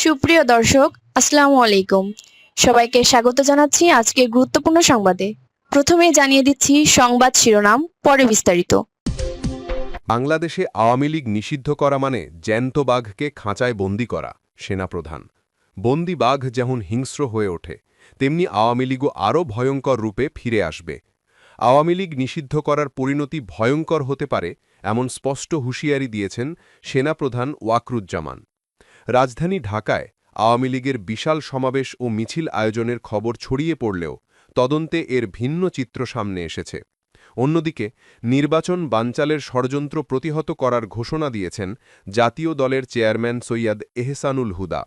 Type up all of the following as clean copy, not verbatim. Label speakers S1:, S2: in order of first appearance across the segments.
S1: সুপ্রিয় দর্শক, আসসালামু আলাইকুম। সবাইকে স্বাগত জানাচ্ছি আজকের গুরুত্বপূর্ণ সংবাদে। প্রথমেই জানিয়ে দিচ্ছি সংবাদ শিরোনাম, পরে বিস্তারিত।
S2: বাংলাদেশে আওয়ামী লীগ নিষিদ্ধ করা মানে জ্যান্ত বাঘকে খাঁচায় বন্দি করা। সেনাপ্রধান: বন্দি বাঘ যেমন হিংস্র হয়ে ওঠে, তেমনি আওয়ামী লীগও আরও ভয়ঙ্কর রূপে ফিরে আসবে। আওয়ামী লীগ নিষিদ্ধ করার পরিণতি ভয়ঙ্কর হতে পারে, এমন স্পষ্ট হুঁশিয়ারি দিয়েছেন সেনাপ্রধান ওয়াকরুজ্জামান। রাজধানী ঢাকায় আওয়ামী লীগের বিশাল সমাবেশ ও মিছিল আয়োজনের খবর ছড়িয়ে পড়লেও তদন্তে এর ভিন্ন চিত্র সামনে এসেছে। অন্যদিকে নির্বাচন বানচালের ষড়যন্ত্র প্রতিহত করার ঘোষণা দিয়েছেন জাতীয় দলের চেয়ারম্যান সৈয়দ এহসানুল হুদা।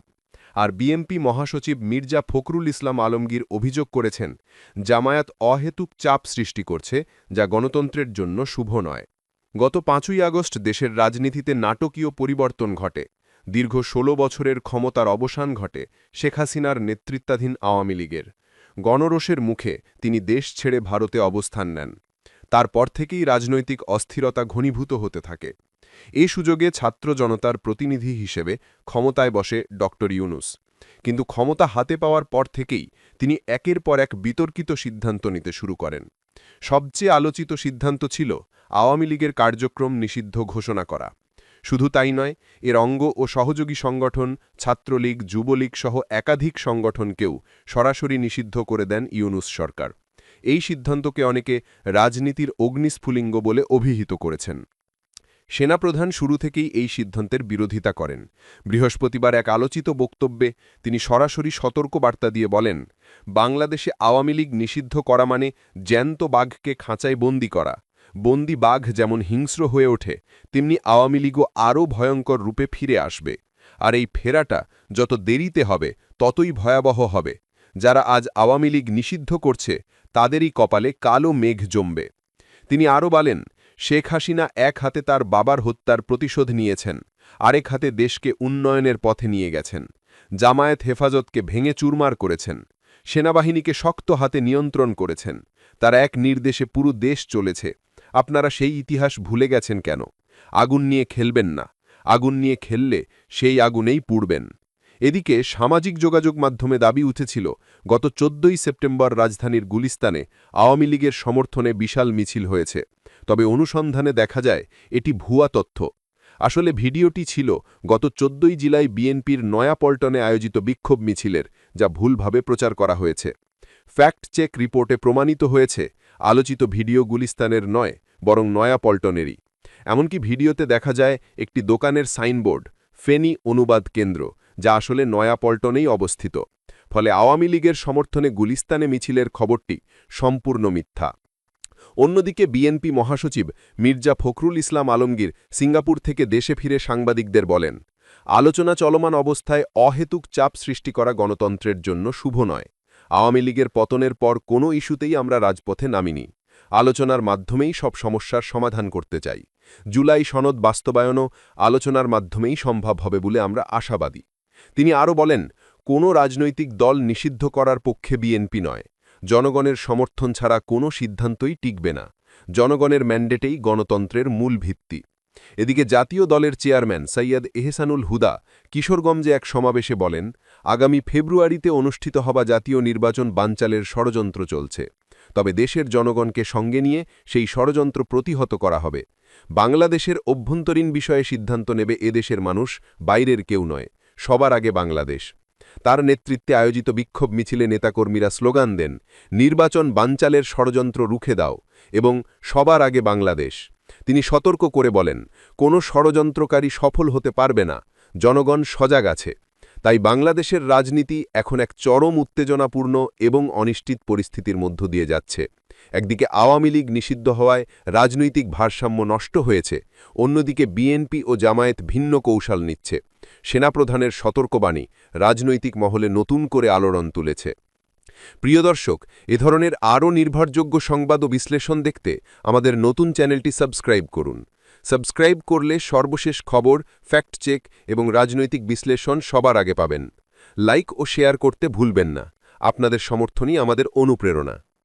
S2: আর বিএনপি মহাসচিব মির্জা ফখরুল ইসলাম আলমগীর অভিযোগ করেছেন, জামায়াত অহেতুক চাপ সৃষ্টি করছে, যা গণতন্ত্রের জন্য শুভ নয়। গত 5ই আগস্ট দেশের রাজনীতিতে নাটকীয় পরিবর্তন ঘটে। দীর্ঘ 16 বছরের ক্ষমতার অবসান ঘটে শেখ হাসিনার নেতৃত্বাধীন আওয়ামী লীগের। গণরোষের মুখে তিনি দেশ ছেড়ে ভারতে অবস্থান নেন। তারপর থেকেই রাজনৈতিক অস্থিরতা ঘনীভূত হতে থাকে। এ সুযোগে ছাত্র জনতার প্রতিনিধি হিসেবে ক্ষমতায় বসে ড ইউনূস। কিন্তু ক্ষমতা হাতে পাওয়ার পর থেকেই তিনি একের পর এক বিতর্কিত সিদ্ধান্ত নিতে শুরু করেন। সবচেয়ে আলোচিত সিদ্ধান্ত ছিল আওয়ামী লীগের কার্যক্রম নিষিদ্ধ ঘোষণা করা। শুধু তাই নয়, এর অঙ্গ ও সহযোগী সংগঠন ছাত্রলীগ, যুবলীগ সহ একাধিক সংগঠনকেও সরাসরি নিষিদ্ধ করে দেন ইউনূস সরকার। এই সিদ্ধান্তকে অনেকে রাজনীতির অগ্নিস্ফুলিঙ্গ বলে অভিহিত করেছেন। সেনাপ্রধান শুরু থেকেই এই সিদ্ধান্তের বিরোধিতা করেন। বৃহস্পতিবার এক আলোচিত বক্তব্যে তিনি সরাসরি সতর্ক বার্তা দিয়ে বলেন, বাংলাদেশে আওয়ামী লীগ নিষিদ্ধ করা মানে জ্যান্ত বাঘকে খাঁচায় বন্দি করা। বন্দি বাঘ যেমন হিংস্র হয়ে ওঠে, তেমনি আওয়ামী লীগও আরও ভয়ঙ্কর রূপে ফিরে আসবে। আর এই ফেরাটা যত দেরিতে হবে, ততই ভয়াবহ হবে। যারা আজ আওয়ামী লীগ নিষিদ্ধ করছে, তাদেরই কপালে কালো মেঘ জমবে। তিনি আরও বলেন, শেখ হাসিনা এক হাতে তার বাবার হত্যার প্রতিশোধ নিয়েছেন, আরেক হাতে দেশকে উন্নয়নের পথে নিয়ে গেছেন। জামায়াত হেফাজতকে ভেঙে চুরমার করেছেন। সেনাবাহিনীকে শক্ত হাতে নিয়ন্ত্রণ করেছেন। তার এক নির্দেশে পুরো দেশ চলেছে। আপনারা সেই ইতিহাস ভুলে গেছেন কেন? আগুন নিয়ে খেলবেন না। আগুন নিয়ে খেললে সেই আগুনেই পুড়বেন। এদিকে সামাজিক যোগাযোগ মাধ্যমে দাবি উঠেছিল, গত 14ই সেপ্টেম্বর রাজধানীর গুলিস্তানে আওয়ামী লীগের সমর্থনে বিশাল মিছিল হয়েছে। তবে অনুসন্ধানে দেখা যায় এটি ভুয়া তথ্য। আসলে ভিডিওটি ছিল গত 14ই জুলাই বিএনপির নয়াপল্টনে আয়োজিত বিক্ষোভ মিছিলের, যা ভুলভাবে প্রচার করা হয়েছে। ফ্যাক্ট চেক রিপোর্টে প্রমাণিত হয়েছে, আলোচিত ভিডিও গুলিস্তানের নয়, বরং নয়াপল্টনেরই। এমনকি ভিডিওতে দেখা যায় একটি দোকানের সাইনবোর্ড, ফেনী অনুবাদ কেন্দ্র, যা আসলে নয়াপল্টনেই অবস্থিত। ফলে আওয়ামী লীগের সমর্থনে গুলিস্তানে মিছিলের খবরটি সম্পূর্ণ মিথ্যা। অন্যদিকে বিএনপি মহাসচিব মির্জা ফখরুল ইসলাম আলমগীর সিঙ্গাপুর থেকে দেশে ফিরে সাংবাদিকদের বলেন, আলোচনা চলমান অবস্থায় অহেতুক চাপ সৃষ্টি করা গণতন্ত্রের জন্য শুভ নয়। আওয়ামী লীগের পতনের পর কোনো ইস্যুতেই আমরা রাজপথে নামিনি। আলোচনার মাধ্যমেই সব সমস্যার সমাধান করতে চাই। জুলাই সনদ বাস্তবায়নও আলোচনার মাধ্যমেই সম্ভব হবে বলে আমরা আশাবাদী। তিনি আরও বলেন, কোনো রাজনৈতিক দল নিষিদ্ধ করার পক্ষে বিএনপি নয়। জনগণের সমর্থন ছাড়া কোনো সিদ্ধান্তই টিকবে না। জনগণের ম্যান্ডেটেই গণতন্ত্রের মূল ভিত্তি। এদিকে জাতীয় দলের চেয়ারম্যান সৈয়দ এহসানুল হুদা কিশোরগঞ্জে এক সমাবেশে বলেন, আগামী ফেব্রুয়ারিতে অনুষ্ঠিত হওয়া জাতীয় নির্বাচন বানচালের ষড়যন্ত্র চলছে। তবে দেশের জনগণকে সঙ্গে নিয়ে সেই ষড়যন্ত্র প্রতিহত করা হবে। বাংলাদেশের অভ্যন্তরীণ বিষয়ে সিদ্ধান্ত নেবে এদেশের মানুষ, বাইরের কেউ নয়। সবার আগে বাংলাদেশ। তার নেতৃত্বে আয়োজিত বিক্ষোভ মিছিলে নেতাকর্মীরা স্লোগান দেন, নির্বাচন বানচালের ষড়যন্ত্র রুখে দাও এবং সবার আগে বাংলাদেশ। তিনি সতর্ক করে বলেন, কোনো ষড়যন্ত্রকারী সফল হতে পারবে না। জনগণ সজাগ আছে। তাই বাংলাদেশের রাজনীতি এখন এক চরম উত্তেজনাপূর্ণ এবং অনিশ্চিত পরিস্থিতির মধ্য দিয়ে যাচ্ছে। একদিকে আওয়ামী লীগ নিষিদ্ধ হওয়ায় রাজনৈতিক ভারসাম্য নষ্ট হয়েছে, অন্যদিকে বিএনপি ও জামায়াত ভিন্ন কৌশল নিচ্ছে। সেনাপ্রধানের সতর্কবাণী রাজনৈতিক মহলে নতুন করে আলোড়ন তুলেছে। প্রিয় দর্শক, এ ধরনের আরও নির্ভরযোগ্য সংবাদ ও বিশ্লেষণ দেখতে আমাদের নতুন চ্যানেলটি সাবস্ক্রাইব করুন। সাবস্ক্রাইব করলে সর্বশেষ খবর, ফ্যাক্ট চেক এবং রাজনৈতিক বিশ্লেষণ সবার আগে পাবেন। লাইক ও শেয়ার করতে ভুলবেন না। আপনাদের সমর্থনই আমাদের অনুপ্রেরণা।